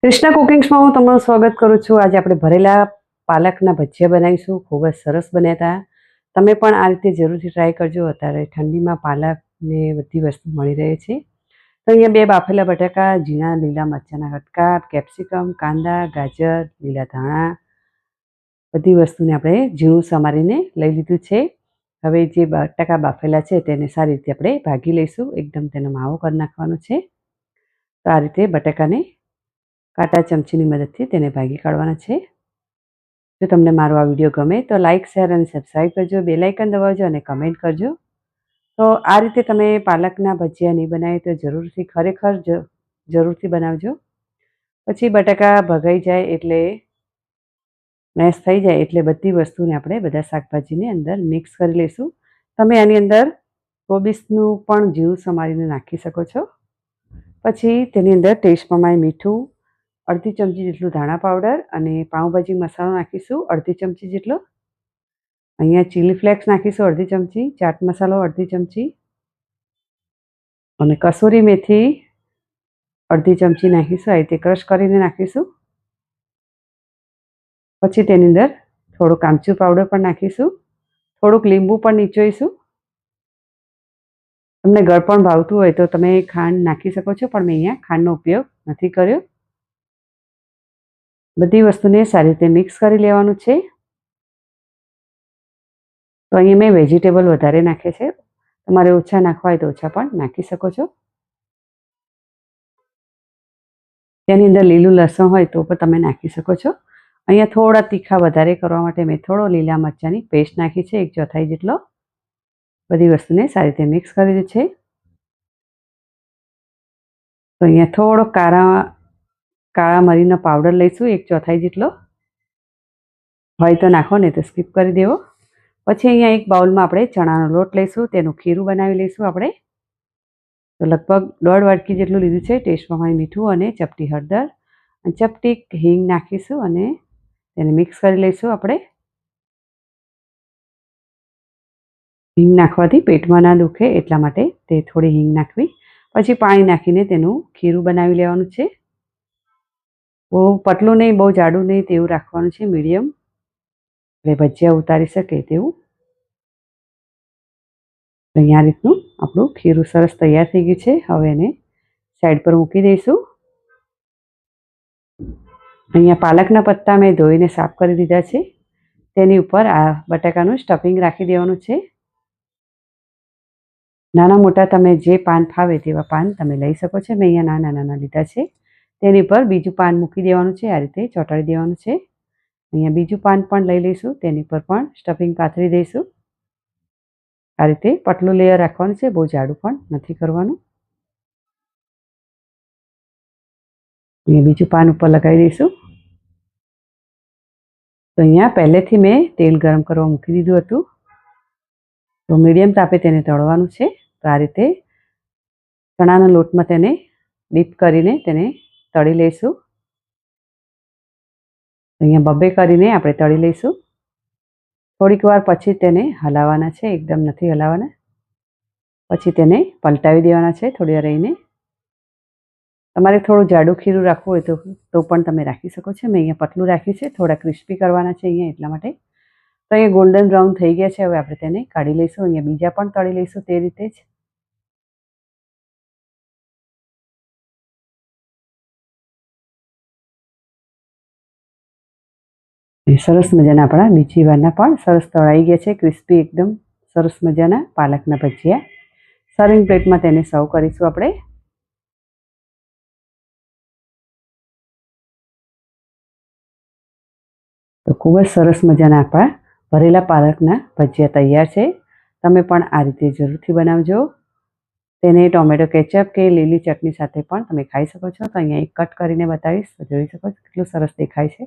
કૃષ્ણા કુકિંગ્સમાં હું તમારું સ્વાગત કરું છું। આજે આપણે ભરેલા પાલકના ભજીયા બનાવીશું। ખૂબ જ સરસ બન્યા હતા। તમે પણ આ રીતે જરૂરથી ટ્રાય કરજો। અત્યારે ઠંડીમાં પાલકને બધી વસ્તુ મળી રહે છે। તો અહીંયા 2 બાફેલા બટાકા, ઝીણા લીલા મરચાંના કટકા, કેપ્સિકમ, કાંદા, ગાજર, લીલા ધાણા બધી વસ્તુને આપણે ઝીણું સમારીને લઈ લીધું છે। હવે જે બટાકા બાફેલા છે તેને સારી રીતે આપણે ભાગી લઈશું। એકદમ તેનો માવો કરી નાખવાનો છે। તો આ રીતે બટાકાને કાંટા ચમચીની મદદથી તેને ભાગી કાઢવાના છે। જો તમને મારો આ વિડીયો ગમે તો લાઇક, શેર અને સબસ્ક્રાઈબ કરજો, બેલ આઇકન દબાવજો અને કમેન્ટ કરજો। તો આ રીતે તમે પાલકના ભજીયા નહીં બનાવે તો જરૂરથી ખરેખર જરૂરથી બનાવજો। પછી બટાકા ભગાઈ જાય એટલે મેશ થઈ જાય એટલે બધી વસ્તુને આપણે બધા શાકભાજીને અંદર મિક્સ કરી લઈશું। તમે આની અંદર કોબીસનું પણ ઝીણું સમારીને નાખી શકો છો। પછી તેની અંદર ટેસ્ટ પ્રમાણે મીઠું, અડધી ચમચી જેટલું ધાણા પાવડર અને પાઉંભાજી મસાલો નાખીશું અડધી ચમચી જેટલો। અહીંયા ચીલી ફ્લેક્સ નાખીશું અડધી ચમચી, ચાટ મસાલો અડધી ચમચી અને કસૂરી મેથી અડધી ચમચી નાખીશું। આ રીતે ક્રશ કરીને નાખીશું। પછી તેની અંદર થોડુંક આમચૂર પાવડર પણ નાખીશું, થોડુંક લીંબુ પણ નીચોઈશું। તમને ગળપણ ભાવતું હોય તો તમે ખાંડ નાખી શકો છો, પણ મેં અહીંયા ખાંડનો ઉપયોગ નથી કર્યો। બધી વસ્તુને સારી રીતે મિક્સ કરી લેવાનું છે। તો અહીંયા મેં વેજીટેબલ વધારે નાખે છે, તમારે ઓછા નાખવા હોય તો ઓછા પણ નાખી શકો છો। તેની અંદર લીલું લસણ હોય તો પણ તમે નાખી શકો છો। અહીંયા થોડા તીખા વધારે કરવા માટે મેં થોડો લીલા મરચાંની પેસ્ટ નાખી છે, 1/4 જેટલો। બધી વસ્તુને સારી રીતે મિક્સ કરી દીધી છે। તો અહીંયા થોડો કાળા મરીનો પાવડર લઈશું 1/4 જેટલો, હોય તો નાખો ને તો સ્કીપ કરી દેવો। પછી અહીંયા એક બાઉલમાં આપણે ચણાનો લોટ લઈશું, તેનું ખીરું બનાવી લઈશું આપણે। તો લગભગ 1.5 વાટકી જેટલું લીધું છે। ટેસ્ટ પ્રમાણે મીઠું અને ચપટી હળદર અને ચપટી હિંગ નાખીશું અને તેને મિક્સ કરી લઈશું આપણે। હિંગ નાખવાથી પેટમાં ના દુખે એટલા માટે તે થોડી હિંગ નાખવી। પછી પાણી નાખીને તેનું ખીરું બનાવી લેવાનું છે। બહુ પતલું નહીં, બહુ જાડું નહીં, તેવું રાખવાનું છે, મીડિયમ, એટલે ભજીયા ઉતારી શકે તેવું। અહીંયા આ રીતનું આપણું ખીરું સરસ તૈયાર થઈ ગયું છે। હવે એને સાઈડ પર મૂકી દઈશું। અહીંયા પાલકના પત્તા મેં ધોઈને સાફ કરી દીધા છે, તેની ઉપર આ બટાકાનું સ્ટફિંગ રાખી દેવાનું છે। નાના મોટા તમે જે પાન ફાવે તેવા પાન તમે લઈ શકો છો। મેં અહીંયા નાના લીધા છે। તેની પર બીજું પાન મૂકી દેવાનું છે, આ રીતે ચોંટાડી દેવાનું છે। અહીંયા બીજું પાન પણ લઈ લઈશું, તેની પર પણ સ્ટફિંગ પાથરી દઈશું। આ રીતે પતલું લેયર રાખવાનું છે, બહુ જાડું પણ નથી કરવાનું। અહીંયા બીજું પાન ઉપર લગાવી દઈશું। તો અહીંયા પહેલેથી મેં તેલ ગરમ કરવા મૂકી દીધું હતું, તો મીડિયમ તાપે તેને તળવાનું છે। તો આ રીતે ચણાના લોટમાં તેને ડીપ કરીને તેને તળી લઈશું। અહીંયા બબ્બે કરીને આપણે તળી લઈશું। થોડીક વાર પછી તેને હલાવવાના છે, એકદમ નથી હલાવવાના। પછી તેને પલટાવી દેવાના છે થોડી વાર રહીને। તમારે થોડું જાડું ખીરું રાખવું હોય તો પણ તમે રાખી શકો છો। મેં અહીંયા પતલું રાખ્યું છે, થોડા ક્રિસ્પી કરવાના છે અહીંયા એટલા માટે। તો અહીંયા ગોલ્ડન બ્રાઉન થઈ ગયા છે, હવે આપણે તેને કાઢી લઈશું। અહીંયા બીજા પણ તળી લઈશું તે રીતે જ। સરસ મજાના આપણા બીજી વારના પણ સરસ તળાઈ ગયા છે, ક્રિસ્પી એકદમ સરસ મજાના પાલકના ભજીયા। સર્વિંગ પ્લેટમાં તેને સર્વ કરીશું આપણે। તો ખૂબ જ સરસ મજાના આપણા ભરેલા પાલકના ભજીયા તૈયાર છે। તમે પણ આ રીતે જરૂરથી બનાવજો। તેને ટોમેટો કેચઅપ કે લીલી ચટણી સાથે પણ તમે ખાઈ શકો છો। તો અહીંયા એક કટ કરીને બતાવીશ તો જોઈ શકો છો કેટલું સરસ દેખાય છે।